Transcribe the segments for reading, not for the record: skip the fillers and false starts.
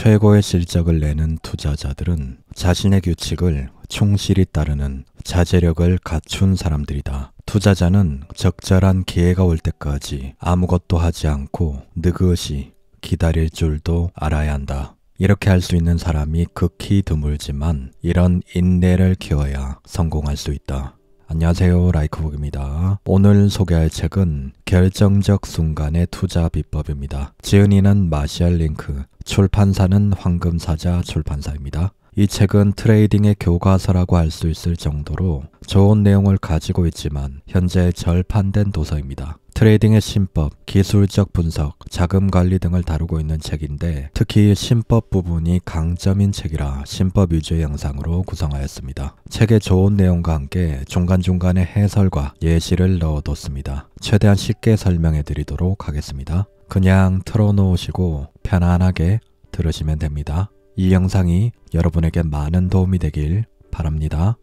최고의 실적을 내는 투자자들은 자신의 규칙을 충실히 따르는 자제력을 갖춘 사람들이다. 투자자는 적절한 기회가 올 때까지 아무것도 하지 않고 느긋이 기다릴 줄도 알아야 한다. 이렇게 할 수 있는 사람이 극히 드물지만 이런 인내를 키워야 성공할 수 있다. 안녕하세요, 라이크북입니다. 오늘 소개할 책은 결정적 순간의 투자 비법입니다. 지은이는 마샬 링크, 출판사는 황금사자 출판사입니다. 이 책은 트레이딩의 교과서라고 할 수 있을 정도로 좋은 내용을 가지고 있지만 현재 절판된 도서입니다. 트레이딩의 신법, 기술적 분석, 자금 관리 등을 다루고 있는 책인데 특히 신법 부분이 강점인 책이라 신법 위주의 영상으로 구성하였습니다. 책의 좋은 내용과 함께 중간중간에 해설과 예시를 넣어뒀습니다. 최대한 쉽게 설명해 드리도록 하겠습니다. 그냥 틀어놓으시고 편안하게 들으시면 됩니다. 이 영상이 여러분에게 많은 도움이 되길 바랍니다.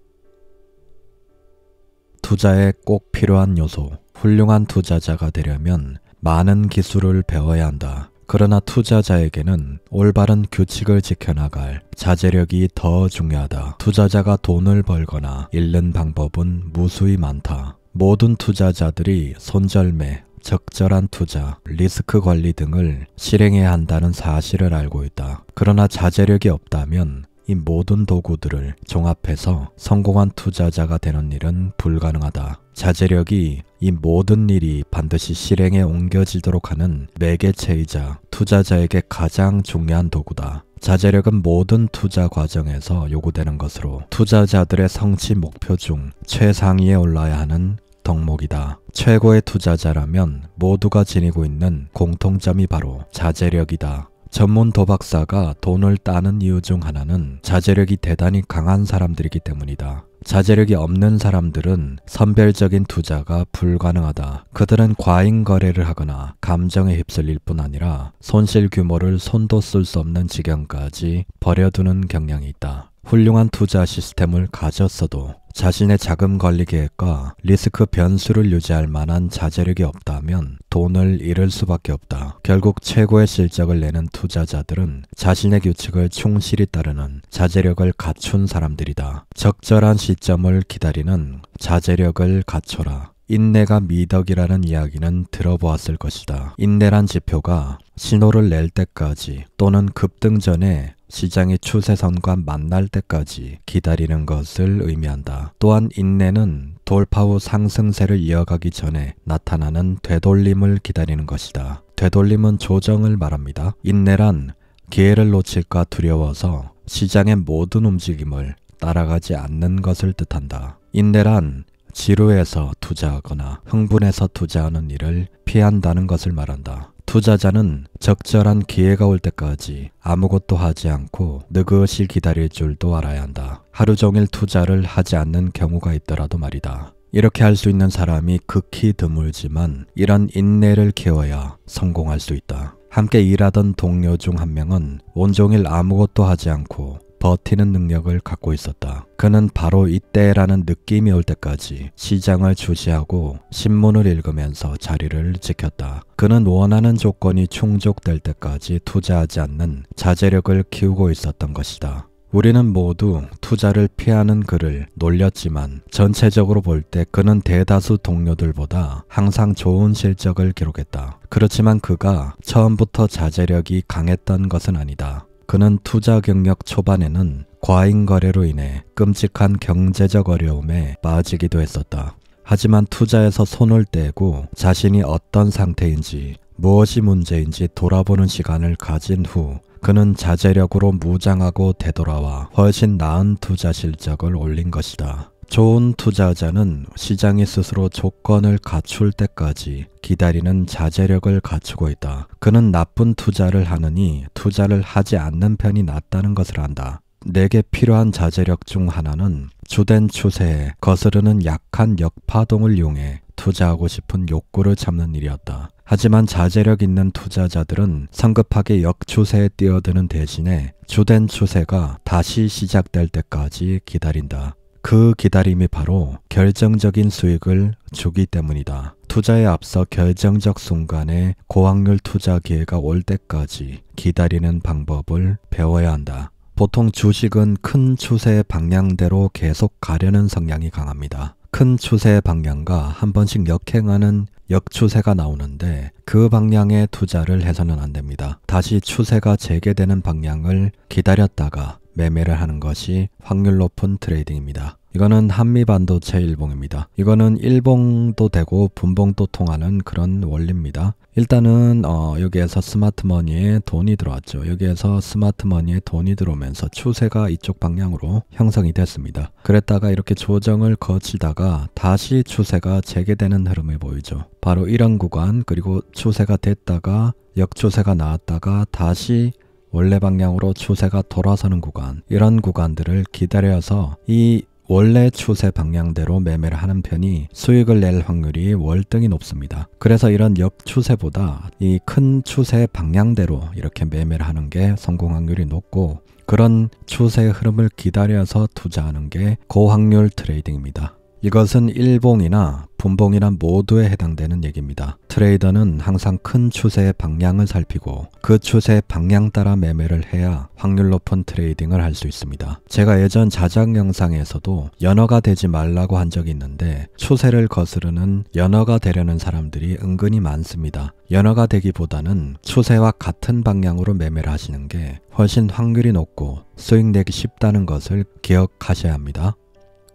투자에 꼭 필요한 요소. 훌륭한 투자자가 되려면 많은 기술을 배워야 한다. 그러나 투자자에게는 올바른 규칙을 지켜나갈 자제력이 더 중요하다. 투자자가 돈을 벌거나 잃는 방법은 무수히 많다. 모든 투자자들이 손절매, 적절한 투자, 리스크 관리 등을 실행해야 한다는 사실을 알고 있다. 그러나 자제력이 없다면 이 모든 도구들을 종합해서 성공한 투자자가 되는 일은 불가능하다. 자제력이 이 모든 일이 반드시 실행에 옮겨지도록 하는 매개체이자 투자자에게 가장 중요한 도구다. 자제력은 모든 투자 과정에서 요구되는 것으로 투자자들의 성취 목표 중 최상위에 올라야 하는 덕목이다. 최고의 투자자라면 모두가 지니고 있는 공통점이 바로 자제력이다. 전문 도박사가 돈을 따는 이유 중 하나는 자제력이 대단히 강한 사람들이기 때문이다. 자제력이 없는 사람들은 선별적인 투자가 불가능하다. 그들은 과잉 거래를 하거나 감정에 휩쓸릴 뿐 아니라 손실 규모를 손도 쓸 수 없는 지경까지 버려두는 경향이 있다. 훌륭한 투자 시스템을 가졌어도 자신의 자금 관리 계획과 리스크 변수를 유지할 만한 자제력이 없다면 돈을 잃을 수밖에 없다. 결국 최고의 실적을 내는 투자자들은 자신의 규칙을 충실히 따르는 자제력을 갖춘 사람들이다. 적절한 시점을 기다리는 자제력을 갖춰라. 인내가 미덕이라는 이야기는 들어보았을 것이다. 인내란 지표가 신호를 낼 때까지 또는 급등 전에 시장의 추세선과 만날 때까지 기다리는 것을 의미한다. 또한 인내는 돌파 후 상승세를 이어가기 전에 나타나는 되돌림을 기다리는 것이다. 되돌림은 조정을 말합니다. 인내란 기회를 놓칠까 두려워서 시장의 모든 움직임을 따라가지 않는 것을 뜻한다. 인내란 지루해서 투자하거나 흥분해서 투자하는 일을 피한다는 것을 말한다. 투자자는 적절한 기회가 올 때까지 아무것도 하지 않고 느긋이 기다릴 줄도 알아야 한다. 하루 종일 투자를 하지 않는 경우가 있더라도 말이다. 이렇게 할 수 있는 사람이 극히 드물지만 이런 인내를 키워야 성공할 수 있다. 함께 일하던 동료 중 한 명은 온종일 아무것도 하지 않고 버티는 능력을 갖고 있었다. 그는 바로 이때라는 느낌이 올 때까지 시장을 주시하고 신문을 읽으면서 자리를 지켰다. 그는 원하는 조건이 충족될 때까지 투자하지 않는 자제력을 키우고 있었던 것이다. 우리는 모두 투자를 피하는 그를 놀렸지만 전체적으로 볼 때 그는 대다수 동료들보다 항상 좋은 실적을 기록했다. 그렇지만 그가 처음부터 자제력이 강했던 것은 아니다. 그는 투자 경력 초반에는 과잉 거래로 인해 끔찍한 경제적 어려움에 빠지기도 했었다. 하지만 투자에서 손을 떼고 자신이 어떤 상태인지 무엇이 문제인지 돌아보는 시간을 가진 후 그는 자제력으로 무장하고 되돌아와 훨씬 나은 투자 실적을 올린 것이다. 좋은 투자자는 시장이 스스로 조건을 갖출 때까지 기다리는 자제력을 갖추고 있다. 그는 나쁜 투자를 하느니 투자를 하지 않는 편이 낫다는 것을 안다. 내게 필요한 자제력 중 하나는 주된 추세에 거스르는 약한 역파동을 이용해 투자하고 싶은 욕구를 참는 일이었다. 하지만 자제력 있는 투자자들은 성급하게 역추세에 뛰어드는 대신에 주된 추세가 다시 시작될 때까지 기다린다. 그 기다림이 바로 결정적인 수익을 주기 때문이다. 투자에 앞서 결정적 순간에 고확률 투자 기회가 올 때까지 기다리는 방법을 배워야 한다. 보통 주식은 큰 추세의 방향대로 계속 가려는 성향이 강합니다. 큰 추세의 방향과 한 번씩 역행하는 역추세가 나오는데 그 방향에 투자를 해서는 안 됩니다. 다시 추세가 재개되는 방향을 기다렸다가 매매를 하는 것이 확률 높은 트레이딩입니다. 이거는 한미반도체 일봉입니다. 이거는 일봉도 되고 분봉도 통하는 그런 원리입니다. 일단은 여기에서 스마트머니에 돈이 들어왔죠. 여기에서 스마트머니에 돈이 들어오면서 추세가 이쪽 방향으로 형성이 됐습니다. 그랬다가 이렇게 조정을 거치다가 다시 추세가 재개되는 흐름을 보이죠. 바로 이런 구간, 그리고 추세가 됐다가 역추세가 나왔다가 다시 원래 방향으로 추세가 돌아서는 구간, 이런 구간들을 기다려서 이 원래 추세 방향대로 매매를 하는 편이 수익을 낼 확률이 월등히 높습니다. 그래서 이런 역추세보다 이 큰 추세 방향대로 이렇게 매매를 하는 게 성공 확률이 높고, 그런 추세의 흐름을 기다려서 투자하는 게 고확률 트레이딩입니다. 이것은 일봉이나 분봉이나 모두에 해당되는 얘기입니다. 트레이더는 항상 큰 추세의 방향을 살피고 그 추세의 방향 따라 매매를 해야 확률 높은 트레이딩을 할 수 있습니다. 제가 예전 자작 영상에서도 연어가 되지 말라고 한 적이 있는데, 추세를 거스르는 연어가 되려는 사람들이 은근히 많습니다. 연어가 되기보다는 추세와 같은 방향으로 매매를 하시는 게 훨씬 확률이 높고 수익 내기 쉽다는 것을 기억하셔야 합니다.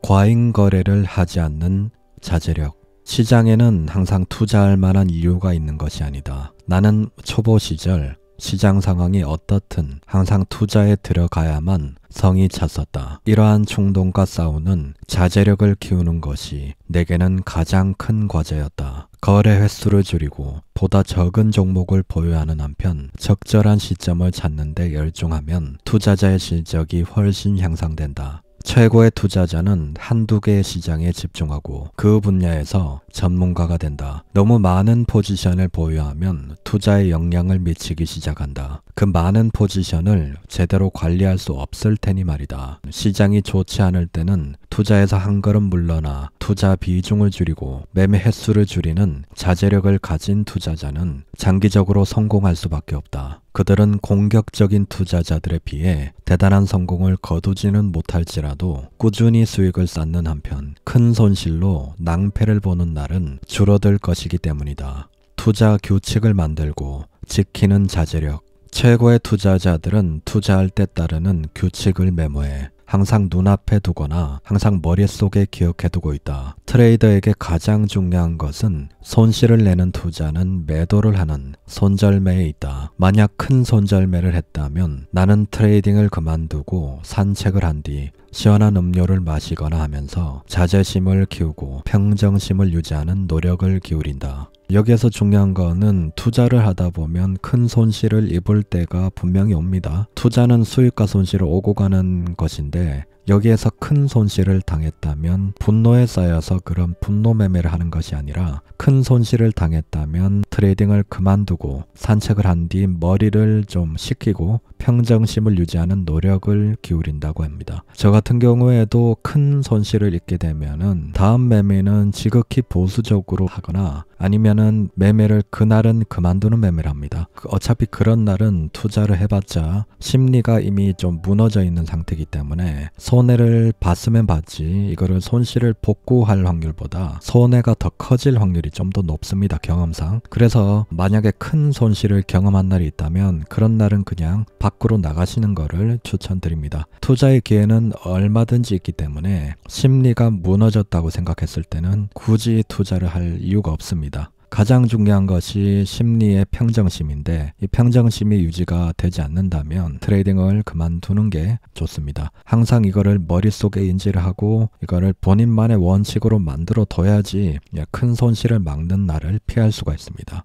과잉 거래를 하지 않는 자제력. 시장에는 항상 투자할 만한 이유가 있는 것이 아니다. 나는 초보 시절 시장 상황이 어떻든 항상 투자에 들어가야만 성이 찼었다. 이러한 충동과 싸우는 자제력을 키우는 것이 내게는 가장 큰 과제였다. 거래 횟수를 줄이고 보다 적은 종목을 보유하는 한편 적절한 시점을 찾는 데 열중하면 투자자의 실적이 훨씬 향상된다. 최고의 투자자는 한두 개의 시장에 집중하고 그 분야에서 전문가가 된다. 너무 많은 포지션을 보유하면 투자에 영향을 미치기 시작한다. 그 많은 포지션을 제대로 관리할 수 없을 테니 말이다. 시장이 좋지 않을 때는 투자에서 한 걸음 물러나 투자 비중을 줄이고 매매 횟수를 줄이는 자제력을 가진 투자자는 장기적으로 성공할 수밖에 없다. 그들은 공격적인 투자자들에 비해 대단한 성공을 거두지는 못할지라도 꾸준히 수익을 쌓는 한편 큰 손실로 낭패를 보는 날은 줄어들 것이기 때문이다. 투자 규칙을 만들고 지키는 자제력. 최고의 투자자들은 투자할 때 따르는 규칙을 메모해 항상 눈앞에 두거나 항상 머릿속에 기억해두고 있다. 트레이더에게 가장 중요한 것은 손실을 내는 투자는 매도를 하는 손절매에 있다. 만약 큰 손절매를 했다면 나는 트레이딩을 그만두고 산책을 한 뒤 시원한 음료를 마시거나 하면서 자제심을 키우고 평정심을 유지하는 노력을 기울인다. 여기에서 중요한 거는 투자를 하다 보면 큰 손실을 입을 때가 분명히 옵니다. 투자는 수익과 손실을 오고 가는 것인데 여기에서 큰 손실을 당했다면 분노에 쌓여서 그런 분노 매매를 하는 것이 아니라 큰 손실을 당했다면 트레이딩을 그만두고 산책을 한 뒤 머리를 좀 식히고 평정심을 유지하는 노력을 기울인다고 합니다. 저 같은 경우에도 큰 손실을 입게 되면은 다음 매매는 지극히 보수적으로 하거나 아니면은 매매를 그날은 그만두는 매매를 합니다. 어차피 그런 날은 투자를 해봤자 심리가 이미 좀 무너져 있는 상태이기 때문에 손해를 봤으면 봤지 이거를 손실을 복구할 확률보다 손해가 더 커질 확률이 좀 더 높습니다. 경험상. 그래서 만약에 큰 손실을 경험한 날이 있다면 그런 날은 그냥 밖으로 나가시는 거를 추천드립니다. 투자의 기회는 얼마든지 있기 때문에 심리가 무너졌다고 생각했을 때는 굳이 투자를 할 이유가 없습니다. 가장 중요한 것이 심리의 평정심인데 이 평정심이 유지가 되지 않는다면 트레이딩을 그만두는 게 좋습니다. 항상 이거를 머릿속에 인지를 하고 이거를 본인만의 원칙으로 만들어 둬야지 큰 손실을 막는 날을 피할 수가 있습니다.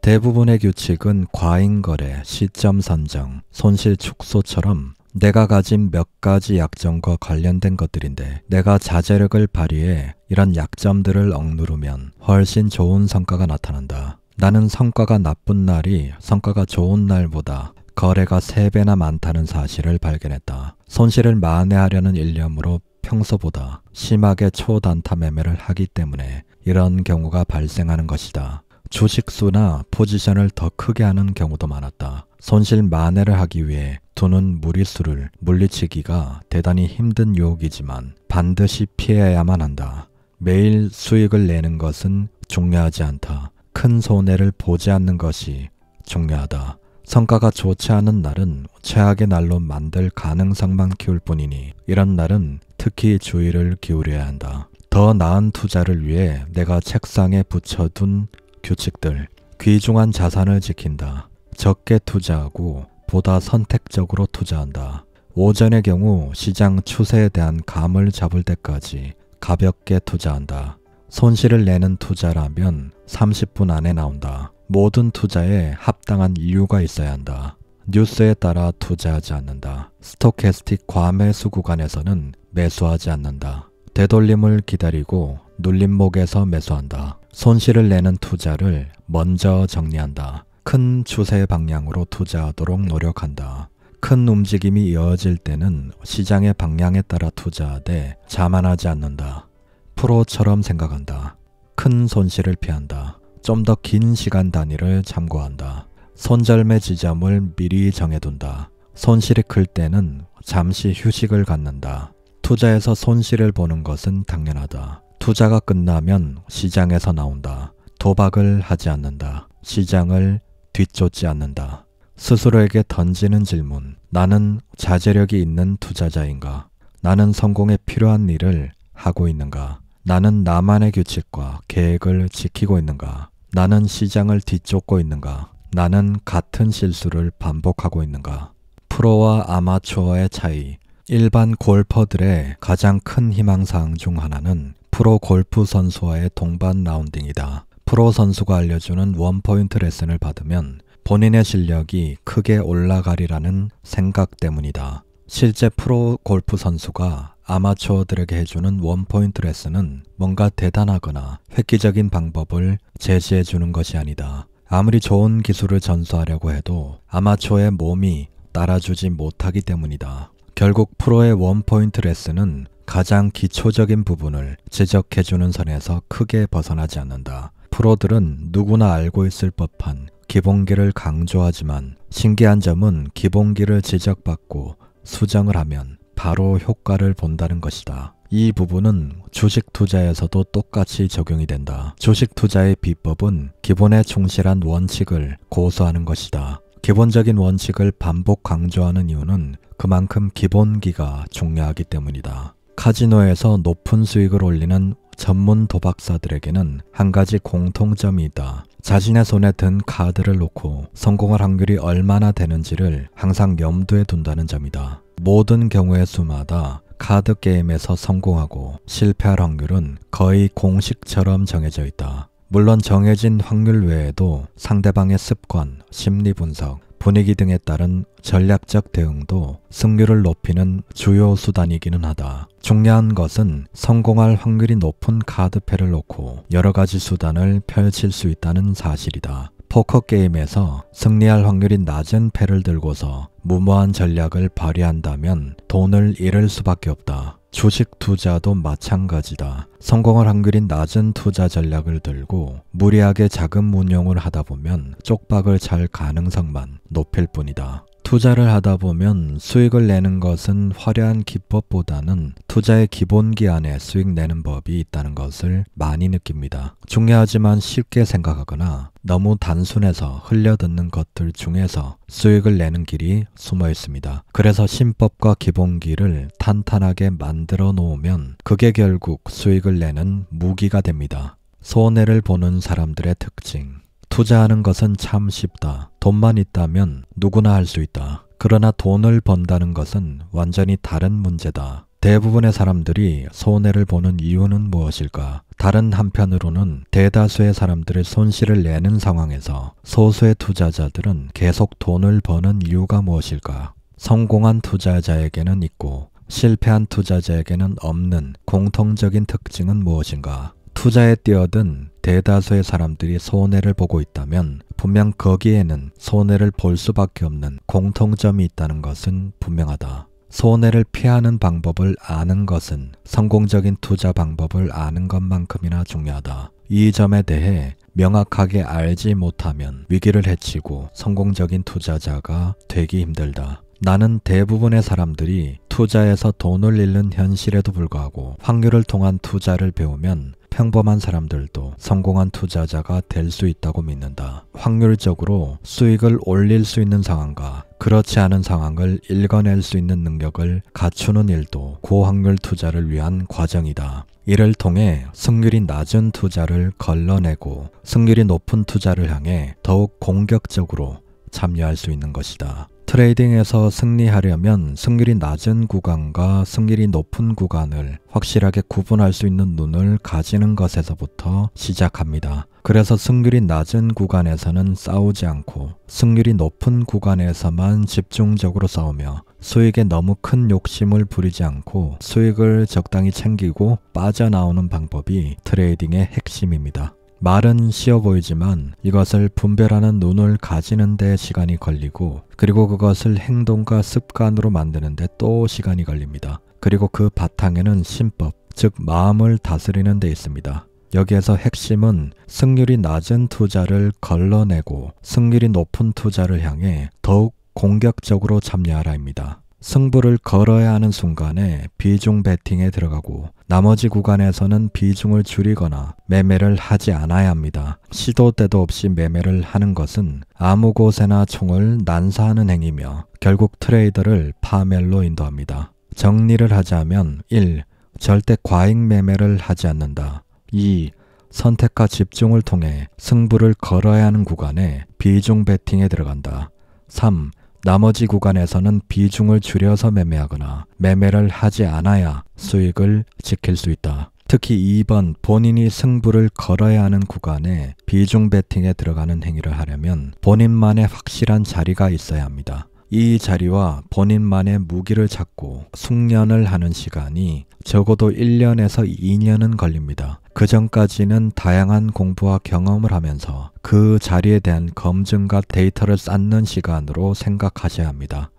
대부분의 규칙은 과잉거래, 시점 선정, 손실 축소처럼 내가 가진 몇 가지 약점과 관련된 것들인데 내가 자제력을 발휘해 이런 약점들을 억누르면 훨씬 좋은 성과가 나타난다. 나는 성과가 나쁜 날이 성과가 좋은 날보다 거래가 3배나 많다는 사실을 발견했다. 손실을 만회하려는 일념으로 평소보다 심하게 초단타 매매를 하기 때문에 이런 경우가 발생하는 것이다. 주식수나 포지션을 더 크게 하는 경우도 많았다. 손실 만회를 하기 위해 두는 무리수를 물리치기가 대단히 힘든 유혹이지만 반드시 피해야만 한다. 매일 수익을 내는 것은 중요하지 않다. 큰 손해를 보지 않는 것이 중요하다. 성과가 좋지 않은 날은 최악의 날로 만들 가능성만 키울 뿐이니 이런 날은 특히 주의를 기울여야 한다. 더 나은 투자를 위해 내가 책상에 붙여둔 규칙들. 귀중한 자산을 지킨다. 적게 투자하고 보다 선택적으로 투자한다. 오전의 경우 시장 추세에 대한 감을 잡을 때까지 가볍게 투자한다. 손실을 내는 투자라면 30분 안에 나온다. 모든 투자에 합당한 이유가 있어야 한다. 뉴스에 따라 투자하지 않는다. 스토캐스틱 과매수 구간에서는 매수하지 않는다. 되돌림을 기다리고 눌림목에서 매수한다. 손실을 내는 투자를 먼저 정리한다. 큰 추세 방향으로 투자하도록 노력한다. 큰 움직임이 이어질 때는 시장의 방향에 따라 투자하되 자만하지 않는다. 프로처럼 생각한다. 큰 손실을 피한다. 좀 더 긴 시간 단위를 참고한다. 손절매 지점을 미리 정해둔다. 손실이 클 때는 잠시 휴식을 갖는다. 투자에서 손실을 보는 것은 당연하다. 투자가 끝나면 시장에서 나온다. 도박을 하지 않는다. 시장을 뒤쫓지 않는다. 스스로에게 던지는 질문. 나는 자제력이 있는 투자자인가? 나는 성공에 필요한 일을 하고 있는가? 나는 나만의 규칙과 계획을 지키고 있는가? 나는 시장을 뒤쫓고 있는가? 나는 같은 실수를 반복하고 있는가? 프로와 아마추어의 차이. 일반 골퍼들의 가장 큰 희망사항 중 하나는 프로 골프 선수와의 동반 라운딩이다. 프로 선수가 알려주는 원포인트 레슨을 받으면 본인의 실력이 크게 올라가리라는 생각 때문이다. 실제 프로 골프 선수가 아마추어들에게 해주는 원포인트 레슨은 뭔가 대단하거나 획기적인 방법을 제시해 주는 것이 아니다. 아무리 좋은 기술을 전수하려고 해도 아마추어의 몸이 따라주지 못하기 때문이다. 결국 프로의 원포인트 레슨은 가장 기초적인 부분을 지적해주는 선에서 크게 벗어나지 않는다. 프로들은 누구나 알고 있을 법한 기본기를 강조하지만 신기한 점은 기본기를 지적받고 수정을 하면 바로 효과를 본다는 것이다. 이 부분은 주식 투자에서도 똑같이 적용이 된다. 주식 투자의 비법은 기본에 충실한 원칙을 고수하는 것이다. 기본적인 원칙을 반복 강조하는 이유는 그만큼 기본기가 중요하기 때문이다. 카지노에서 높은 수익을 올리는 전문 도박사들에게는 한 가지 공통점이 있다. 자신의 손에 든 카드를 놓고 성공할 확률이 얼마나 되는지를 항상 염두에 둔다는 점이다. 모든 경우의 수마다 카드 게임에서 성공하고 실패할 확률은 거의 공식처럼 정해져 있다. 물론 정해진 확률 외에도 상대방의 습관, 심리 분석, 분위기 등에 따른 전략적 대응도 승률을 높이는 주요 수단이기는 하다. 중요한 것은 성공할 확률이 높은 카드패를 놓고 여러 가지 수단을 펼칠 수 있다는 사실이다. 포커 게임에서 승리할 확률이 낮은 패를 들고서 무모한 전략을 발휘한다면 돈을 잃을 수밖에 없다. 주식 투자도 마찬가지다. 성공할 확률이 낮은 투자 전략을 들고 무리하게 자금 운용을 하다 보면 쪽박을 찰 가능성만 높일 뿐이다. 투자를 하다 보면 수익을 내는 것은 화려한 기법보다는 투자의 기본기 안에 수익 내는 법이 있다는 것을 많이 느낍니다. 중요하지만 쉽게 생각하거나 너무 단순해서 흘려듣는 것들 중에서 수익을 내는 길이 숨어 있습니다. 그래서 신법과 기본기를 탄탄하게 만들어 놓으면 그게 결국 수익을 내는 무기가 됩니다. 손해를 보는 사람들의 특징. 투자하는 것은 참 쉽다. 돈만 있다면 누구나 할 수 있다. 그러나 돈을 번다는 것은 완전히 다른 문제다. 대부분의 사람들이 손해를 보는 이유는 무엇일까? 다른 한편으로는 대다수의 사람들의 손실을 내는 상황에서 소수의 투자자들은 계속 돈을 버는 이유가 무엇일까? 성공한 투자자에게는 있고 실패한 투자자에게는 없는 공통적인 특징은 무엇인가? 투자에 뛰어든 대다수의 사람들이 손해를 보고 있다면 분명 거기에는 손해를 볼 수밖에 없는 공통점이 있다는 것은 분명하다. 손해를 피하는 방법을 아는 것은 성공적인 투자 방법을 아는 것만큼이나 중요하다. 이 점에 대해 명확하게 알지 못하면 위기를 해치고 성공적인 투자자가 되기 힘들다. 나는 대부분의 사람들이 투자에서 돈을 잃는 현실에도 불구하고 확률을 통한 투자를 배우면 평범한 사람들도 성공한 투자자가 될 수 있다고 믿는다. 확률적으로 수익을 올릴 수 있는 상황과 그렇지 않은 상황을 읽어낼 수 있는 능력을 갖추는 일도 고확률 투자를 위한 과정이다. 이를 통해 승률이 낮은 투자를 걸러내고 승률이 높은 투자를 향해 더욱 공격적으로 참여할 수 있는 것이다. 트레이딩에서 승리하려면 승률이 낮은 구간과 승률이 높은 구간을 확실하게 구분할 수 있는 눈을 가지는 것에서부터 시작합니다. 그래서 승률이 낮은 구간에서는 싸우지 않고 승률이 높은 구간에서만 집중적으로 싸우며 수익에 너무 큰 욕심을 부리지 않고 수익을 적당히 챙기고 빠져나오는 방법이 트레이딩의 핵심입니다. 말은 쉬워 보이지만 이것을 분별하는 눈을 가지는 데 시간이 걸리고 그리고 그것을 행동과 습관으로 만드는 데 또 시간이 걸립니다. 그리고 그 바탕에는 신법, 즉 마음을 다스리는 데 있습니다. 여기에서 핵심은 승률이 낮은 투자를 걸러내고 승률이 높은 투자를 향해 더욱 공격적으로 참여하라입니다. 승부를 걸어야 하는 순간에 비중 베팅에 들어가고 나머지 구간에서는 비중을 줄이거나 매매를 하지 않아야 합니다. 시도 때도 없이 매매를 하는 것은 아무 곳에나 총을 난사하는 행위며 결국 트레이더를 파멸로 인도합니다. 정리를 하자면 1. 절대 과잉 매매를 하지 않는다. 2. 선택과 집중을 통해 승부를 걸어야 하는 구간에 비중 베팅에 들어간다. 3. 나머지 구간에서는 비중을 줄여서 매매하거나 매매를 하지 않아야 수익을 지킬 수 있다. 특히 2번 본인이 승부를 걸어야 하는 구간에 비중 베팅에 들어가는 행위를 하려면 본인만의 확실한 자리가 있어야 합니다. 이 자리와 본인만의 무기를 찾고 숙련을 하는 시간이 적어도 1년에서 2년은 걸립니다. 그 전까지는 다양한 공부와 경험을 하면서 그 자리에 대한 검증과 데이터를 쌓는 시간으로 생각하셔야 합니다.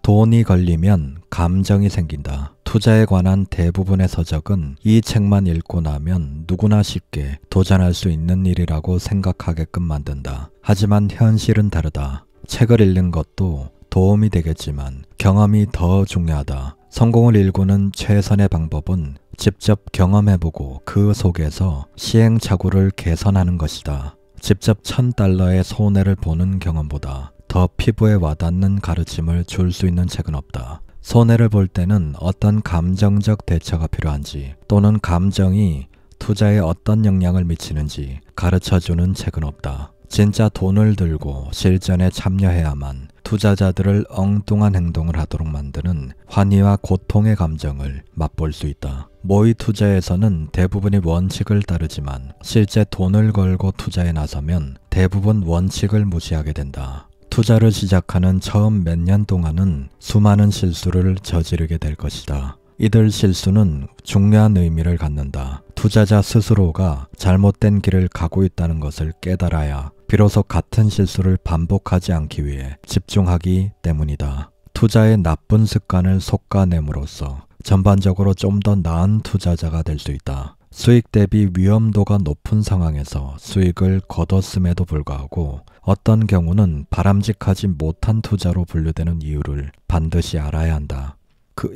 돈이 걸리면 감정이 생긴다. 투자에 관한 대부분의 서적은 이 책만 읽고 나면 누구나 쉽게 도전할 수 있는 일이라고 생각하게끔 만든다. 하지만 현실은 다르다. 책을 읽는 것도 도움이 되겠지만 경험이 더 중요하다. 성공을 일구는 최선의 방법은 직접 경험해보고 그 속에서 시행착오를 개선하는 것이다. 직접 $1000의 손해를 보는 경험보다 더 피부에 와닿는 가르침을 줄 수 있는 책은 없다. 손해를 볼 때는 어떤 감정적 대처가 필요한지 또는 감정이 투자에 어떤 영향을 미치는지 가르쳐주는 책은 없다. 진짜 돈을 들고 실전에 참여해야만 투자자들을 엉뚱한 행동을 하도록 만드는 환희와 고통의 감정을 맛볼 수 있다. 모의 투자에서는 대부분이 원칙을 따르지만 실제 돈을 걸고 투자에 나서면 대부분 원칙을 무시하게 된다. 투자를 시작하는 처음 몇 년 동안은 수많은 실수를 저지르게 될 것이다. 이들 실수는 중요한 의미를 갖는다. 투자자 스스로가 잘못된 길을 가고 있다는 것을 깨달아야 비로소 같은 실수를 반복하지 않기 위해 집중하기 때문이다. 투자의 나쁜 습관을 솎아냄으로써 전반적으로 좀 더 나은 투자자가 될 수 있다. 수익 대비 위험도가 높은 상황에서 수익을 거뒀음에도 불구하고 어떤 경우는 바람직하지 못한 투자로 분류되는 이유를 반드시 알아야 한다.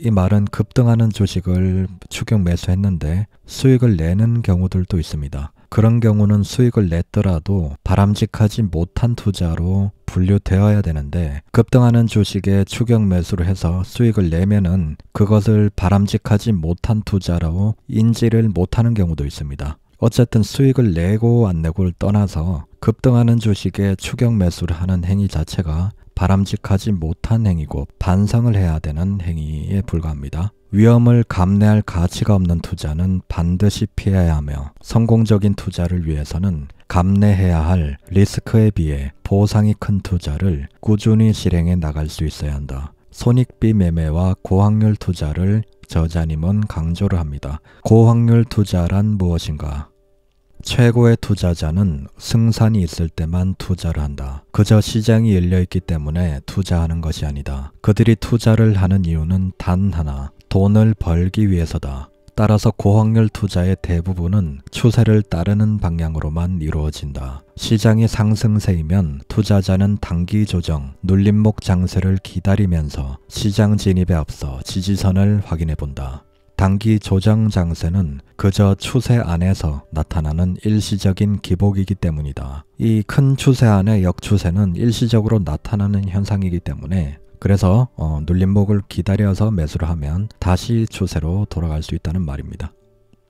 이 말은 급등하는 주식을 추격 매수했는데 수익을 내는 경우들도 있습니다. 그런 경우는 수익을 냈더라도 바람직하지 못한 투자로 분류되어야 되는데 급등하는 주식에 추격 매수를 해서 수익을 내면은 그것을 바람직하지 못한 투자로 인지를 못하는 경우도 있습니다. 어쨌든 수익을 내고 안 내고를 떠나서 급등하는 주식에 추격 매수를 하는 행위 자체가 바람직하지 못한 행위고 반성을 해야 되는 행위에 불과합니다. 위험을 감내할 가치가 없는 투자는 반드시 피해야 하며 성공적인 투자를 위해서는 감내해야 할 리스크에 비해 보상이 큰 투자를 꾸준히 실행해 나갈 수 있어야 한다. 손익비 매매와 고확률 투자를 저자님은 강조를 합니다. 고확률 투자란 무엇인가? 최고의 투자자는 승산이 있을 때만 투자를 한다. 그저 시장이 열려있기 때문에 투자하는 것이 아니다. 그들이 투자를 하는 이유는 단 하나, 돈을 벌기 위해서다. 따라서 고확률 투자의 대부분은 추세를 따르는 방향으로만 이루어진다. 시장이 상승세이면 투자자는 단기 조정, 눌림목 장세를 기다리면서 시장 진입에 앞서 지지선을 확인해 본다. 단기 조정 장세는 그저 추세 안에서 나타나는 일시적인 기복이기 때문이다. 이 큰 추세 안의 역추세는 일시적으로 나타나는 현상이기 때문에 그래서 눌림목을 기다려서 매수를 하면 다시 추세로 돌아갈 수 있다는 말입니다.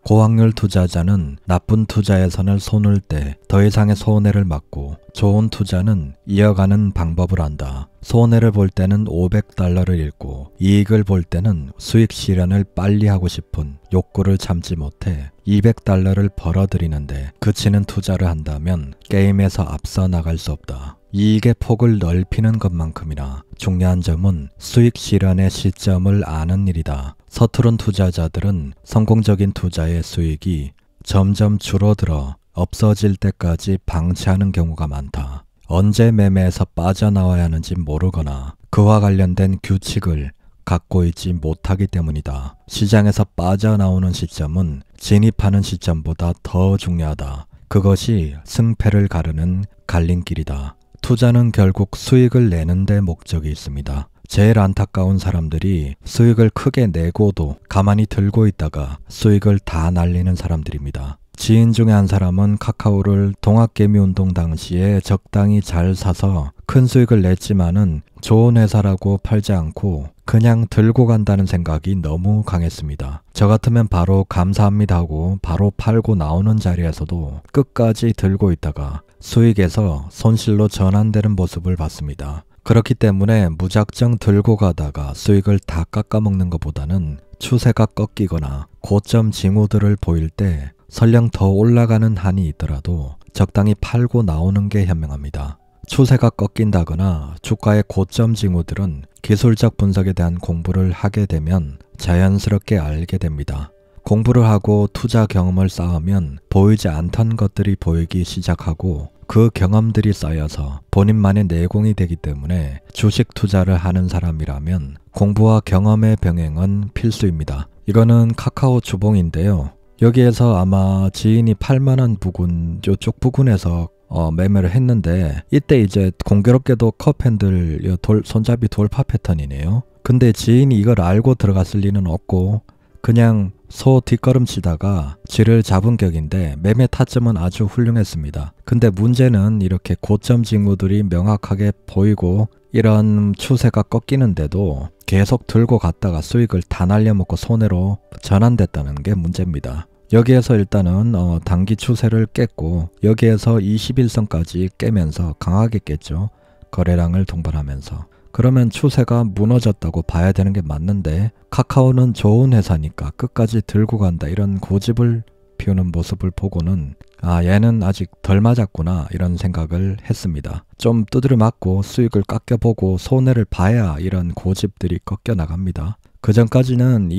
고확률 투자자는 나쁜 투자에선을 손을 떼 더 이상의 손해를 막고 좋은 투자는 이어가는 방법을 안다. 손해를 볼 때는 $500를 잃고 이익을 볼 때는 수익 실현을 빨리 하고 싶은 욕구를 참지 못해 $200를 벌어들이는데 그치는 투자를 한다면 게임에서 앞서 나갈 수 없다. 이익의 폭을 넓히는 것만큼이나 중요한 점은 수익 실현의 시점을 아는 일이다. 서투른 투자자들은 성공적인 투자의 수익이 점점 줄어들어 없어질 때까지 방치하는 경우가 많다. 언제 매매에서 빠져나와야 하는지 모르거나 그와 관련된 규칙을 갖고 있지 못하기 때문이다. 시장에서 빠져나오는 시점은 진입하는 시점보다 더 중요하다. 그것이 승패를 가르는 갈림길이다. 투자는 결국 수익을 내는 데 목적이 있습니다. 제일 안타까운 사람들이 수익을 크게 내고도 가만히 들고 있다가 수익을 다 날리는 사람들입니다. 지인 중에 한 사람은 카카오를 동학개미운동 당시에 적당히 잘 사서 큰 수익을 냈지만은 좋은 회사라고 팔지 않고 그냥 들고 간다는 생각이 너무 강했습니다. 저 같으면 바로 감사합니다 하고 바로 팔고 나오는 자리에서도 끝까지 들고 있다가 수익에서 손실로 전환되는 모습을 봤습니다. 그렇기 때문에 무작정 들고 가다가 수익을 다 깎아먹는 것보다는 추세가 꺾이거나 고점 징후들을 보일 때 설령 더 올라가는 한이 있더라도 적당히 팔고 나오는 게 현명합니다. 추세가 꺾인다거나 주가의 고점 징후들은 기술적 분석에 대한 공부를 하게 되면 자연스럽게 알게 됩니다. 공부를 하고 투자 경험을 쌓으면 보이지 않던 것들이 보이기 시작하고 그 경험들이 쌓여서 본인만의 내공이 되기 때문에 주식 투자를 하는 사람이라면 공부와 경험의 병행은 필수입니다. 이거는 카카오 주봉인데요. 여기에서 아마 지인이 팔만한 부근, 이쪽 부근에서 매매를 했는데 이때 이제 공교롭게도 컵핸들 손잡이 돌파 패턴이네요. 근데 지인이 이걸 알고 들어갔을 리는 없고 그냥 소 뒷걸음 치다가 쥐를 잡은 격인데 매매 타점은 아주 훌륭했습니다. 근데 문제는 이렇게 고점 징후들이 명확하게 보이고 이런 추세가 꺾이는데도 계속 들고 갔다가 수익을 다 날려먹고 손해로 전환됐다는 게 문제입니다. 여기에서 일단은 단기 추세를 깼고 여기에서 21선까지 깨면서 강하게 깼죠. 거래량을 동반하면서. 그러면 추세가 무너졌다고 봐야 되는 게 맞는데 카카오는 좋은 회사니까 끝까지 들고 간다 이런 고집을 피우는 모습을 보고는 아 얘는 아직 덜 맞았구나 이런 생각을 했습니다. 좀 두드려 맞고 수익을 깎여보고 손해를 봐야 이런 고집들이 꺾여 나갑니다. 그 전까지는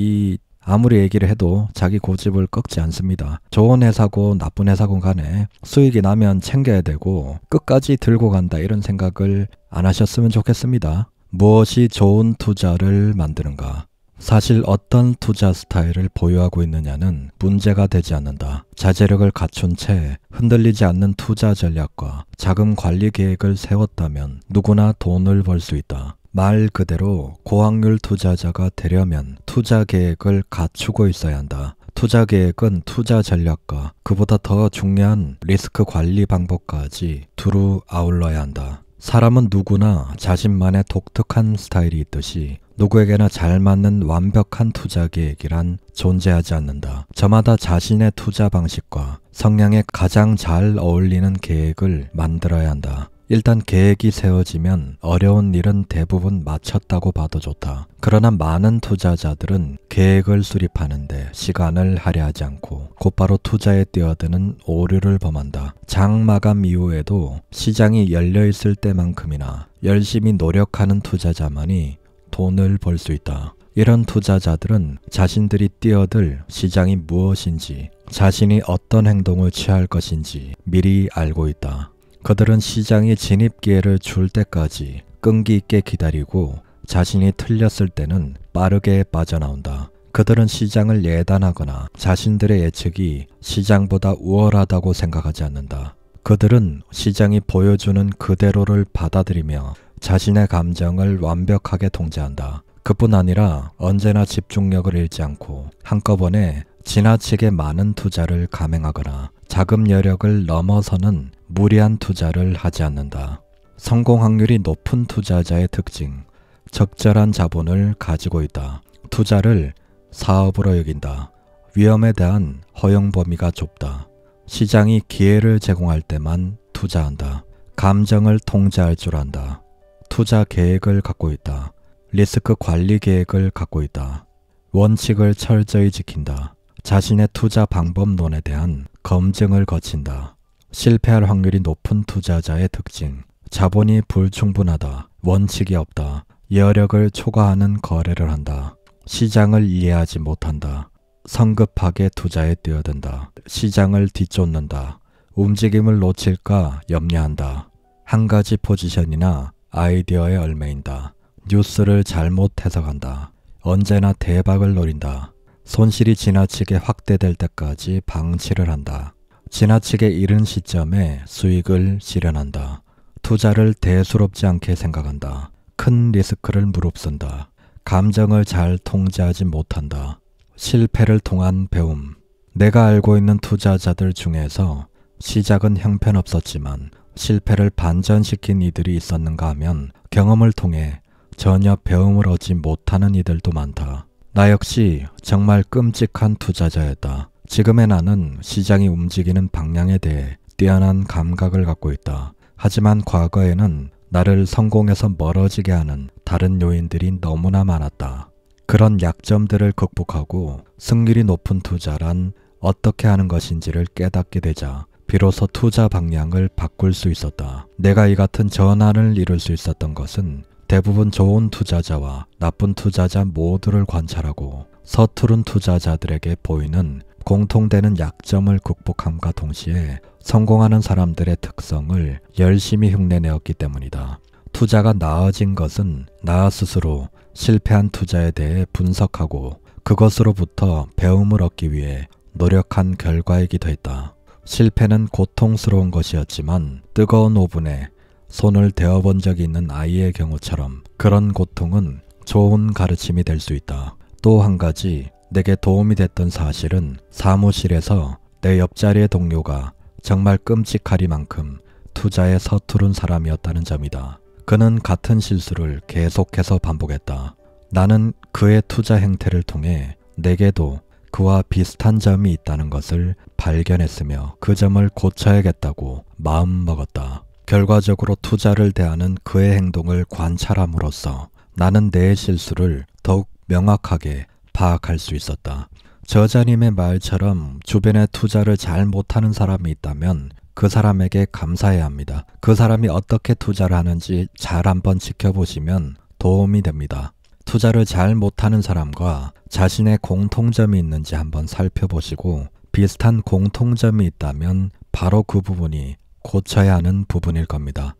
아무리 얘기를 해도 자기 고집을 꺾지 않습니다. 좋은 회사고 나쁜 회사고 간에 수익이 나면 챙겨야 되고 끝까지 들고 간다 이런 생각을 안 하셨으면 좋겠습니다. 무엇이 좋은 투자를 만드는가? 사실 어떤 투자 스타일을 보유하고 있느냐는 문제가 되지 않는다. 자제력을 갖춘 채 흔들리지 않는 투자 전략과 자금 관리 계획을 세웠다면 누구나 돈을 벌 수 있다. 말 그대로 고확률 투자자가 되려면 투자 계획을 갖추고 있어야 한다. 투자 계획은 투자 전략과 그보다 더 중요한 리스크 관리 방법까지 두루 아울러야 한다. 사람은 누구나 자신만의 독특한 스타일이 있듯이 누구에게나 잘 맞는 완벽한 투자 계획이란 존재하지 않는다. 저마다 자신의 투자 방식과 성향에 가장 잘 어울리는 계획을 만들어야 한다. 일단 계획이 세워지면 어려운 일은 대부분 마쳤다고 봐도 좋다. 그러나 많은 투자자들은 계획을 수립하는데 시간을 할애하지 않고 곧바로 투자에 뛰어드는 오류를 범한다. 장 마감 이후에도 시장이 열려있을 때만큼이나 열심히 노력하는 투자자만이 돈을 벌 수 있다. 이런 투자자들은 자신들이 뛰어들 시장이 무엇인지 자신이 어떤 행동을 취할 것인지 미리 알고 있다. 그들은 시장이 진입 기회를 줄 때까지 끈기 있게 기다리고 자신이 틀렸을 때는 빠르게 빠져나온다. 그들은 시장을 예단하거나 자신들의 예측이 시장보다 우월하다고 생각하지 않는다. 그들은 시장이 보여주는 그대로를 받아들이며 자신의 감정을 완벽하게 통제한다. 그뿐 아니라 언제나 집중력을 잃지 않고 한꺼번에 지나치게 많은 투자를 감행하거나 자금 여력을 넘어서는 무리한 투자를 하지 않는다. 성공 확률이 높은 투자자의 특징, 적절한 자본을 가지고 있다. 투자를 사업으로 여긴다. 위험에 대한 허용 범위가 좁다. 시장이 기회를 제공할 때만 투자한다. 감정을 통제할 줄 안다. 투자 계획을 갖고 있다. 리스크 관리 계획을 갖고 있다. 원칙을 철저히 지킨다. 자신의 투자 방법론에 대한 검증을 거친다. 실패할 확률이 높은 투자자의 특징, 자본이 불충분하다. 원칙이 없다. 여력을 초과하는 거래를 한다. 시장을 이해하지 못한다. 성급하게 투자에 뛰어든다. 시장을 뒤쫓는다. 움직임을 놓칠까 염려한다. 한 가지 포지션이나 아이디어에 얽매인다. 뉴스를 잘못 해석한다. 언제나 대박을 노린다. 손실이 지나치게 확대될 때까지 방치를 한다. 지나치게 이른 시점에 수익을 실현한다. 투자를 대수롭지 않게 생각한다. 큰 리스크를 무릅쓴다. 감정을 잘 통제하지 못한다. 실패를 통한 배움. 내가 알고 있는 투자자들 중에서 시작은 형편없었지만 실패를 반전시킨 이들이 있었는가 하면 경험을 통해 전혀 배움을 얻지 못하는 이들도 많다. 나 역시 정말 끔찍한 투자자였다. 지금의 나는 시장이 움직이는 방향에 대해 뛰어난 감각을 갖고 있다. 하지만 과거에는 나를 성공에서 멀어지게 하는 다른 요인들이 너무나 많았다. 그런 약점들을 극복하고 승률이 높은 투자란 어떻게 하는 것인지를 깨닫게 되자 비로소 투자 방향을 바꿀 수 있었다. 내가 이 같은 전환을 이룰 수 있었던 것은 대부분 좋은 투자자와 나쁜 투자자 모두를 관찰하고 서투른 투자자들에게 보이는 공통되는 약점을 극복함과 동시에 성공하는 사람들의 특성을 열심히 흉내내었기 때문이다. 투자가 나아진 것은 나 스스로 실패한 투자에 대해 분석하고 그것으로부터 배움을 얻기 위해 노력한 결과이기도 했다. 실패는 고통스러운 것이었지만 뜨거운 오븐에 손을 대어본 적이 있는 아이의 경우처럼 그런 고통은 좋은 가르침이 될 수 있다. 또 한 가지 내게 도움이 됐던 사실은 사무실에서 내 옆자리의 동료가 정말 끔찍하리만큼 투자에 서투른 사람이었다는 점이다. 그는 같은 실수를 계속해서 반복했다. 나는 그의 투자 행태를 통해 내게도 그와 비슷한 점이 있다는 것을 발견했으며 그 점을 고쳐야겠다고 마음먹었다. 결과적으로 투자를 대하는 그의 행동을 관찰함으로써 나는 내 실수를 더욱 명확하게 파악할 수 있었다. 저자님의 말처럼 주변에 투자를 잘 못하는 사람이 있다면 그 사람에게 감사해야 합니다. 그 사람이 어떻게 투자를 하는지 잘 한번 지켜보시면 도움이 됩니다. 투자를 잘 못하는 사람과 자신의 공통점이 있는지 한번 살펴보시고 비슷한 공통점이 있다면 바로 그 부분이 고쳐야 하는 부분일 겁니다.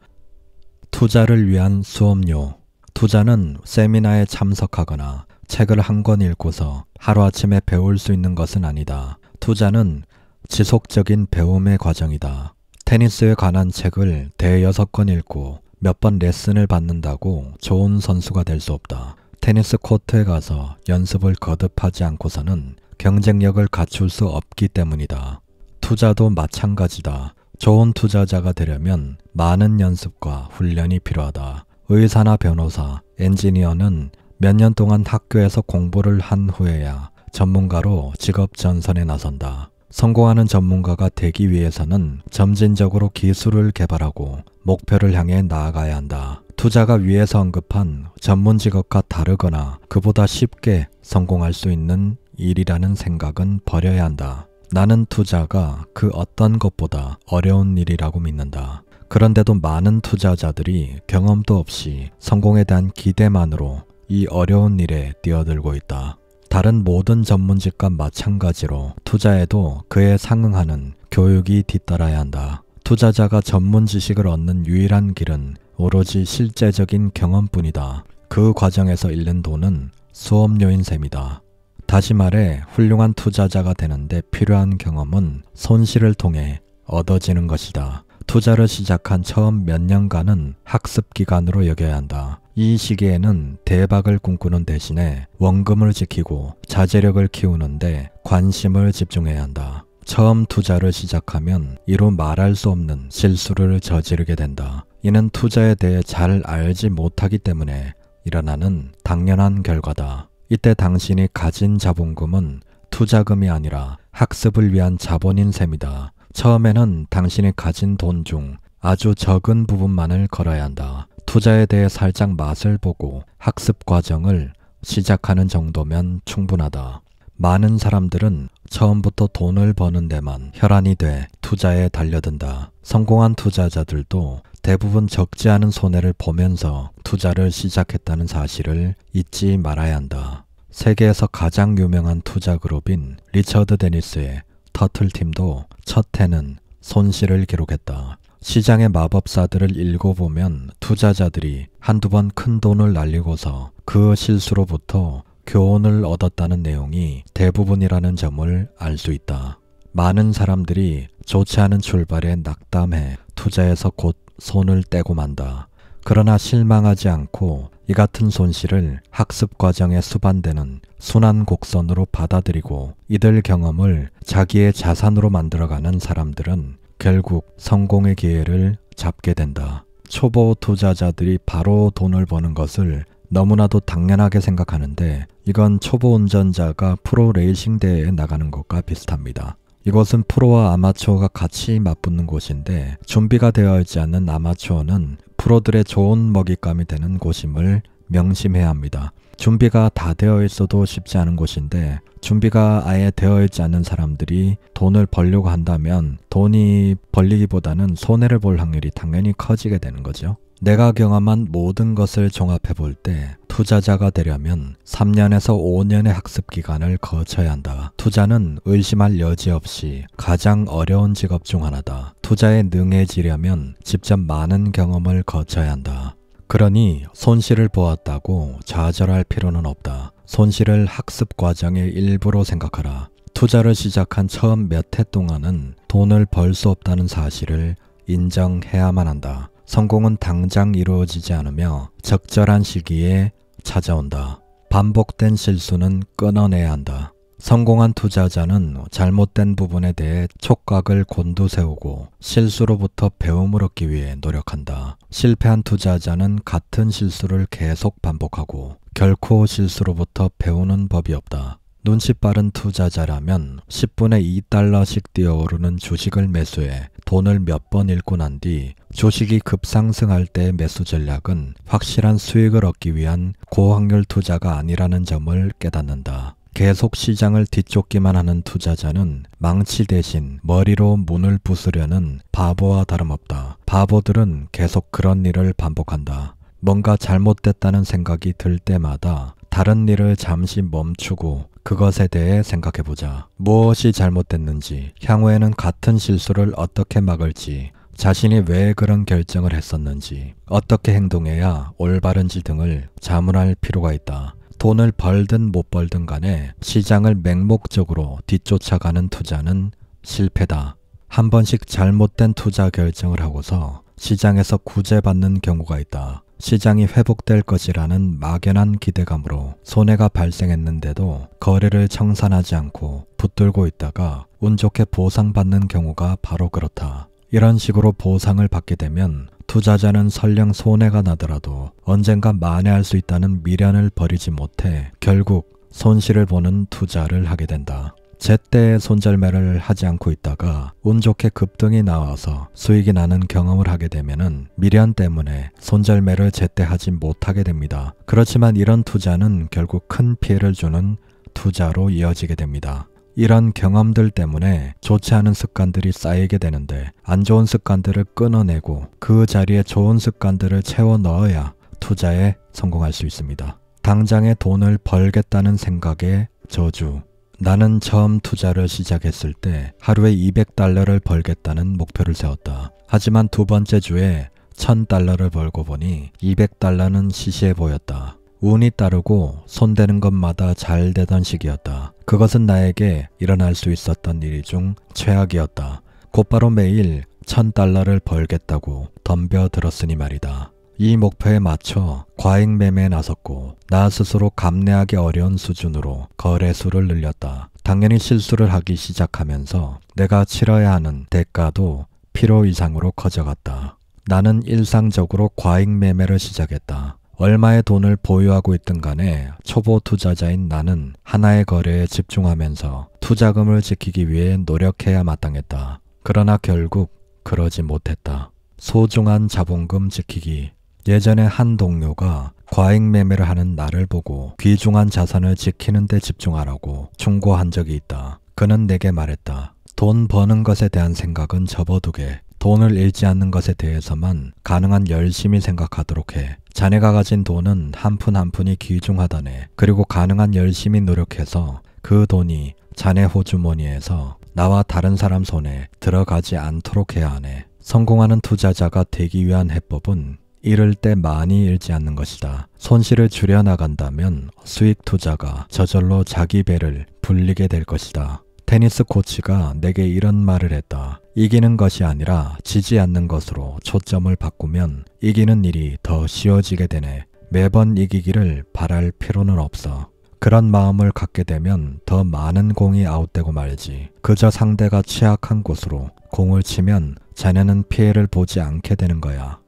투자를 위한 수업료. 투자는 세미나에 참석하거나 책을 한 권 읽고서 하루아침에 배울 수 있는 것은 아니다. 투자는 지속적인 배움의 과정이다. 테니스에 관한 책을 대여섯 권 읽고 몇 번 레슨을 받는다고 좋은 선수가 될 수 없다. 테니스 코트에 가서 연습을 거듭하지 않고서는 경쟁력을 갖출 수 없기 때문이다. 투자도 마찬가지다. 좋은 투자자가 되려면 많은 연습과 훈련이 필요하다. 의사나 변호사, 엔지니어는 몇 년 동안 학교에서 공부를 한 후에야 전문가로 직업 전선에 나선다. 성공하는 전문가가 되기 위해서는 점진적으로 기술을 개발하고 목표를 향해 나아가야 한다. 투자가 위에서 언급한 전문 직업과 다르거나 그보다 쉽게 성공할 수 있는 일이라는 생각은 버려야 한다. 나는 투자가 그 어떤 것보다 어려운 일이라고 믿는다. 그런데도 많은 투자자들이 경험도 없이 성공에 대한 기대만으로 이 어려운 일에 뛰어들고 있다. 다른 모든 전문직과 마찬가지로 투자에도 그에 상응하는 교육이 뒤따라야 한다. 투자자가 전문 지식을 얻는 유일한 길은 오로지 실제적인 경험뿐이다. 그 과정에서 잃는 돈은 수업료인 셈이다. 다시 말해 훌륭한 투자자가 되는데 필요한 경험은 손실을 통해 얻어지는 것이다. 투자를 시작한 처음 몇 년간은 학습 기간으로 여겨야 한다. 이 시기에는 대박을 꿈꾸는 대신에 원금을 지키고 자제력을 키우는데 관심을 집중해야 한다. 처음 투자를 시작하면 이루 말할 수 없는 실수를 저지르게 된다. 이는 투자에 대해 잘 알지 못하기 때문에 일어나는 당연한 결과다. 이때 당신이 가진 자본금은 투자금이 아니라 학습을 위한 자본인 셈이다. 처음에는 당신이 가진 돈 중 아주 적은 부분만을 걸어야 한다. 투자에 대해 살짝 맛을 보고 학습 과정을 시작하는 정도면 충분하다. 많은 사람들은 처음부터 돈을 버는 데만 혈안이 돼 투자에 달려든다. 성공한 투자자들도 대부분 적지 않은 손해를 보면서 투자를 시작했다는 사실을 잊지 말아야 한다. 세계에서 가장 유명한 투자 그룹인 리처드 데니스의 터틀팀도 첫 해는 손실을 기록했다. 시장의 마법사들을 읽어보면 투자자들이 한두 번 큰 돈을 날리고서 그 실수로부터 교훈을 얻었다는 내용이 대부분이라는 점을 알 수 있다. 많은 사람들이 좋지 않은 출발에 낙담해 투자에서 곧 손을 떼고 만다. 그러나 실망하지 않고 이 같은 손실을 학습 과정에 수반되는 순환 곡선으로 받아들이고 이들 경험을 자기의 자산으로 만들어가는 사람들은 결국 성공의 기회를 잡게 된다. 초보 투자자들이 바로 돈을 버는 것을 너무나도 당연하게 생각하는데 이건 초보 운전자가 프로 레이싱 대회에 나가는 것과 비슷합니다. 이곳은 프로와 아마추어가 같이 맞붙는 곳인데 준비가 되어 있지 않는 아마추어는 프로들의 좋은 먹잇감이 되는 곳임을 명심해야 합니다. 준비가 다 되어 있어도 쉽지 않은 곳인데 준비가 아예 되어 있지 않은 사람들이 돈을 벌려고 한다면 돈이 벌리기보다는 손해를 볼 확률이 당연히 커지게 되는 거죠. 내가 경험한 모든 것을 종합해 볼 때 투자자가 되려면 3년에서 5년의 학습 기간을 거쳐야 한다. 투자는 의심할 여지 없이 가장 어려운 직업 중 하나다. 투자에 능해지려면 직접 많은 경험을 거쳐야 한다. 그러니 손실을 보았다고 좌절할 필요는 없다. 손실을 학습 과정의 일부로 생각하라. 투자를 시작한 처음 몇 해 동안은 돈을 벌 수 없다는 사실을 인정해야만 한다. 성공은 당장 이루어지지 않으며 적절한 시기에 찾아온다. 반복된 실수는 끊어내야 한다. 성공한 투자자는 잘못된 부분에 대해 촉각을 곤두세우고 실수로부터 배움을 얻기 위해 노력한다. 실패한 투자자는 같은 실수를 계속 반복하고 결코 실수로부터 배우는 법이 없다. 눈치 빠른 투자자라면 10분에 2달러씩 뛰어오르는 주식을 매수해 돈을 몇 번 잃고 난 뒤 주식이 급상승할 때의 매수 전략은 확실한 수익을 얻기 위한 고확률 투자가 아니라는 점을 깨닫는다. 계속 시장을 뒤쫓기만 하는 투자자는 망치 대신 머리로 문을 부수려는 바보와 다름없다. 바보들은 계속 그런 일을 반복한다. 뭔가 잘못됐다는 생각이 들 때마다 다른 일을 잠시 멈추고 그것에 대해 생각해보자. 무엇이 잘못됐는지, 향후에는 같은 실수를 어떻게 막을지, 자신이 왜 그런 결정을 했었는지, 어떻게 행동해야 올바른지 등을 자문할 필요가 있다. 돈을 벌든 못 벌든 간에 시장을 맹목적으로 뒤쫓아가는 투자는 실패다. 한 번씩 잘못된 투자 결정을 하고서 시장에서 구제받는 경우가 있다. 시장이 회복될 것이라는 막연한 기대감으로 손해가 발생했는데도 거래를 청산하지 않고 붙들고 있다가 운 좋게 보상받는 경우가 바로 그렇다. 이런 식으로 보상을 받게 되면 투자자는 설령 손해가 나더라도 언젠가 만회할 수 있다는 미련을 버리지 못해 결국 손실을 보는 투자를 하게 된다. 제때 손절매를 하지 않고 있다가 운 좋게 급등이 나와서 수익이 나는 경험을 하게 되면은 미련 때문에 손절매를 제때 하지 못하게 됩니다. 그렇지만 이런 투자는 결국 큰 피해를 주는 투자로 이어지게 됩니다. 이런 경험들 때문에 좋지 않은 습관들이 쌓이게 되는데 안 좋은 습관들을 끊어내고 그 자리에 좋은 습관들을 채워 넣어야 투자에 성공할 수 있습니다. 당장에 돈을 벌겠다는 생각에 저주. 나는 처음 투자를 시작했을 때 하루에 $200를 벌겠다는 목표를 세웠다. 하지만 두 번째 주에 $1000를 벌고 보니 $200는 시시해 보였다. 운이 따르고 손대는 것마다 잘 되던 시기였다. 그것은 나에게 일어날 수 있었던 일 중 최악이었다. 곧바로 매일 $1000를 벌겠다고 덤벼들었으니 말이다. 이 목표에 맞춰 과잉 매매에 나섰고 나 스스로 감내하기 어려운 수준으로 거래수를 늘렸다. 당연히 실수를 하기 시작하면서 내가 치러야 하는 대가도 필요 이상으로 커져갔다. 나는 일상적으로 과잉 매매를 시작했다. 얼마의 돈을 보유하고 있든 간에 초보 투자자인 나는 하나의 거래에 집중하면서 투자금을 지키기 위해 노력해야 마땅했다. 그러나 결국 그러지 못했다. 소중한 자본금 지키기. 예전에 한 동료가 과잉 매매를 하는 나를 보고 귀중한 자산을 지키는 데 집중하라고 충고한 적이 있다. 그는 내게 말했다. 돈 버는 것에 대한 생각은 접어두게. 돈을 잃지 않는 것에 대해서만 가능한 열심히 생각하도록 해. 자네가 가진 돈은 한 푼 한 푼이 귀중하다네. 그리고 가능한 열심히 노력해서 그 돈이 자네 호주머니에서 나와 다른 사람 손에 들어가지 않도록 해야 하네. 성공하는 투자자가 되기 위한 해법은 잃을 때 많이 잃지 않는 것이다. 손실을 줄여나간다면 수익 투자가 저절로 자기 배를 불리게 될 것이다. 테니스 코치가 내게 이런 말을 했다. 이기는 것이 아니라 지지 않는 것으로 초점을 바꾸면 이기는 일이 더 쉬워지게 되네. 매번 이기기를 바랄 필요는 없어. 그런 마음을 갖게 되면 더 많은 공이 아웃되고 말지. 그저 상대가 취약한 곳으로 공을 치면 자네는 피해를 보지 않게 되는 거야.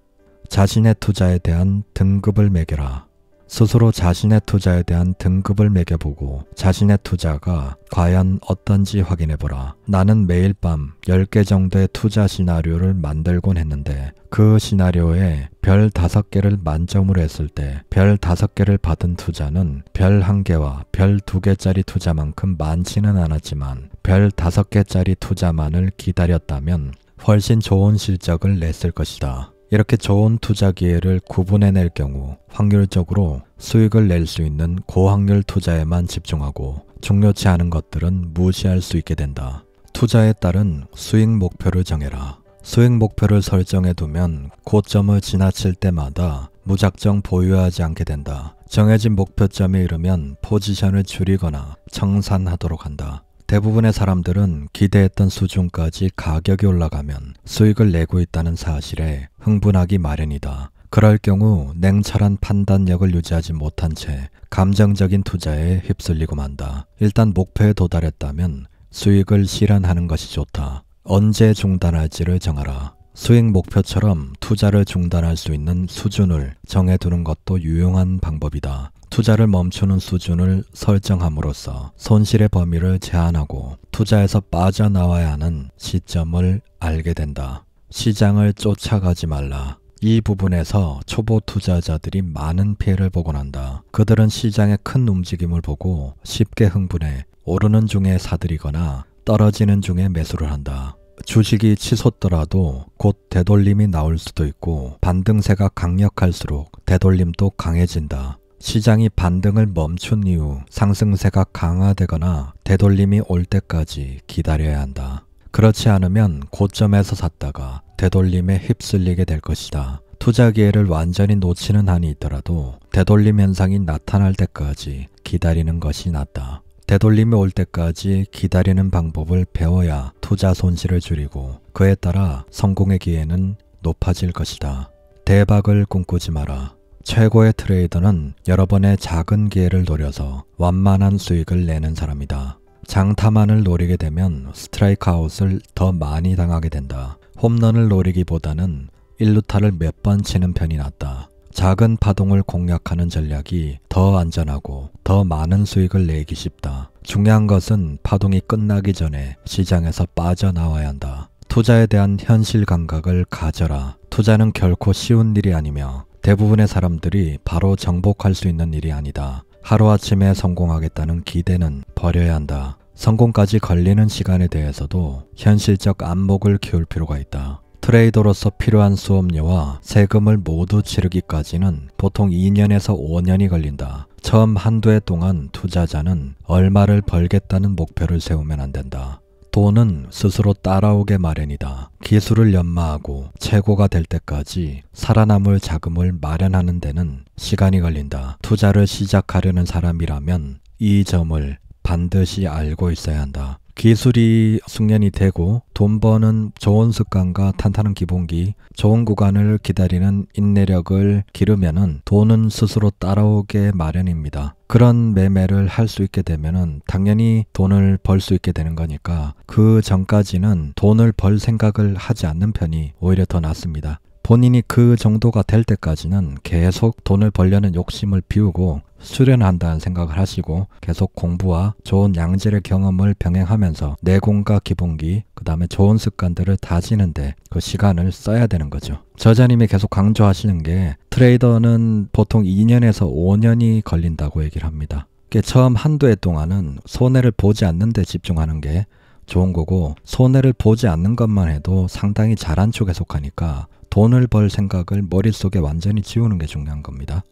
자신의 투자에 대한 등급을 매겨라. 스스로 자신의 투자에 대한 등급을 매겨보고 자신의 투자가 과연 어떤지 확인해보라. 나는 매일 밤 10개 정도의 투자 시나리오를 만들곤 했는데 그 시나리오에 별 5개를 만점으로 했을 때 별 5개를 받은 투자는 별 1개와 별 2개짜리 투자만큼 많지는 않았지만 별 5개짜리 투자만을 기다렸다면 훨씬 좋은 실적을 냈을 것이다. 이렇게 좋은 투자 기회를 구분해낼 경우 확률적으로 수익을 낼 수 있는 고확률 투자에만 집중하고 중요치 않은 것들은 무시할 수 있게 된다. 투자에 따른 수익 목표를 정해라. 수익 목표를 설정해두면 고점을 지나칠 때마다 무작정 보유하지 않게 된다. 정해진 목표점에 이르면 포지션을 줄이거나 청산하도록 한다. 대부분의 사람들은 기대했던 수준까지 가격이 올라가면 수익을 내고 있다는 사실에 흥분하기 마련이다. 그럴 경우 냉철한 판단력을 유지하지 못한 채 감정적인 투자에 휩쓸리고 만다. 일단 목표에 도달했다면 수익을 실현하는 것이 좋다. 언제 중단할지를 정하라. 수익 목표처럼 투자를 중단할 수 있는 수준을 정해두는 것도 유용한 방법이다. 투자를 멈추는 수준을 설정함으로써 손실의 범위를 제한하고 투자에서 빠져나와야 하는 시점을 알게 된다. 시장을 쫓아가지 말라. 이 부분에서 초보 투자자들이 많은 피해를 보곤 한다. 그들은 시장의 큰 움직임을 보고 쉽게 흥분해 오르는 중에 사들이거나 떨어지는 중에 매수를 한다. 주식이 치솟더라도 곧 되돌림이 나올 수도 있고 반등세가 강력할수록 되돌림도 강해진다. 시장이 반등을 멈춘 이후 상승세가 강화되거나 되돌림이 올 때까지 기다려야 한다. 그렇지 않으면 고점에서 샀다가 되돌림에 휩쓸리게 될 것이다. 투자 기회를 완전히 놓치는 한이 있더라도 되돌림 현상이 나타날 때까지 기다리는 것이 낫다. 되돌림이 올 때까지 기다리는 방법을 배워야 투자 손실을 줄이고 그에 따라 성공의 기회는 높아질 것이다. 대박을 꿈꾸지 마라. 최고의 트레이더는 여러 번의 작은 기회를 노려서 완만한 수익을 내는 사람이다. 장타만을 노리게 되면 스트라이크 아웃을 더 많이 당하게 된다. 홈런을 노리기보다는 1루타를 몇 번 치는 편이 낫다. 작은 파동을 공략하는 전략이 더 안전하고 더 많은 수익을 내기 쉽다. 중요한 것은 파동이 끝나기 전에 시장에서 빠져나와야 한다. 투자에 대한 현실 감각을 가져라. 투자는 결코 쉬운 일이 아니며 대부분의 사람들이 바로 정복할 수 있는 일이 아니다. 하루아침에 성공하겠다는 기대는 버려야 한다. 성공까지 걸리는 시간에 대해서도 현실적 안목을 키울 필요가 있다. 트레이더로서 필요한 수업료와 세금을 모두 치르기까지는 보통 2년에서 5년이 걸린다. 처음 한두 해 동안 투자자는 얼마를 벌겠다는 목표를 세우면 안 된다. 돈은 스스로 따라오게 마련이다. 기술을 연마하고 최고가 될 때까지 살아남을 자금을 마련하는 데는 시간이 걸린다. 투자를 시작하려는 사람이라면 이 점을 반드시 알고 있어야 한다. 기술이 숙련이 되고 돈 버는 좋은 습관과 탄탄한 기본기, 좋은 구간을 기다리는 인내력을 기르면은 돈은 스스로 따라오게 마련입니다. 그런 매매를 할 수 있게 되면은 당연히 돈을 벌 수 있게 되는 거니까 그 전까지는 돈을 벌 생각을 하지 않는 편이 오히려 더 낫습니다. 본인이 그 정도가 될 때까지는 계속 돈을 벌려는 욕심을 비우고 수련한다는 생각을 하시고 계속 공부와 좋은 양질의 경험을 병행하면서 내공과 기본기, 그 다음에 좋은 습관들을 다지는데 그 시간을 써야 되는 거죠. 저자님이 계속 강조하시는 게 트레이더는 보통 2년에서 5년이 걸린다고 얘기를 합니다. 처음 한두 해 동안은 손해를 보지 않는 데 집중하는 게 좋은 거고, 손해를 보지 않는 것만 해도 상당히 잘한 쪽에 속하니까 돈을 벌 생각을 머릿속에 완전히 지우는 게 중요한 겁니다.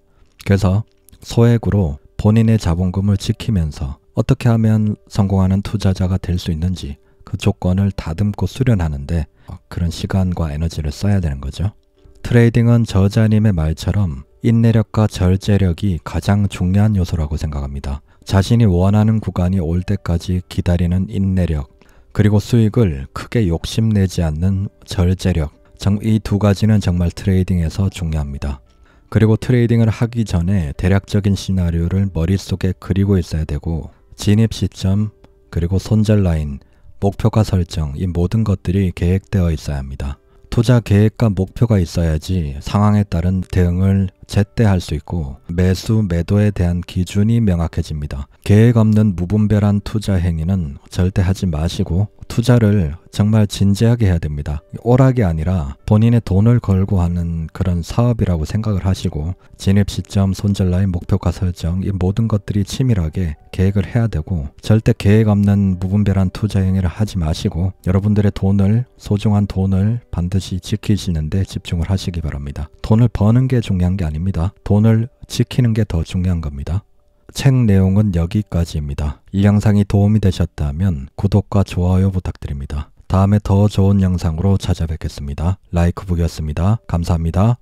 그래서 소액으로 본인의 자본금을 지키면서 어떻게 하면 성공하는 투자자가 될 수 있는지 그 조건을 다듬고 수련하는데 그런 시간과 에너지를 써야 되는 거죠. 트레이딩은 저자님의 말처럼 인내력과 절제력이 가장 중요한 요소라고 생각합니다. 자신이 원하는 구간이 올 때까지 기다리는 인내력, 그리고 수익을 크게 욕심내지 않는 절제력, 이 두 가지는 정말 트레이딩에서 중요합니다. 그리고 트레이딩을 하기 전에 대략적인 시나리오를 머릿속에 그리고 있어야 되고, 진입 시점, 그리고 손절 라인, 목표가 설정, 이 모든 것들이 계획되어 있어야 합니다. 투자 계획과 목표가 있어야지 상황에 따른 대응을 제때 할 수 있고 매수, 매도에 대한 기준이 명확해집니다. 계획 없는 무분별한 투자 행위는 절대 하지 마시고 투자를 정말 진지하게 해야 됩니다. 오락이 아니라 본인의 돈을 걸고 하는 그런 사업이라고 생각을 하시고 진입 시점, 손절 라인, 목표가 설정, 이 모든 것들이 치밀하게 계획을 해야 되고 절대 계획 없는 무분별한 투자 행위를 하지 마시고 여러분들의 돈을, 소중한 돈을 반드시 지키시는데 집중을 하시기 바랍니다. 돈을 버는 게 중요한 게 아닙니다. 돈을 지키는 게 더 중요한 겁니다. 책 내용은 여기까지입니다. 이 영상이 도움이 되셨다면 구독과 좋아요 부탁드립니다. 다음에 더 좋은 영상으로 찾아뵙겠습니다. 라이크북이었습니다. 감사합니다.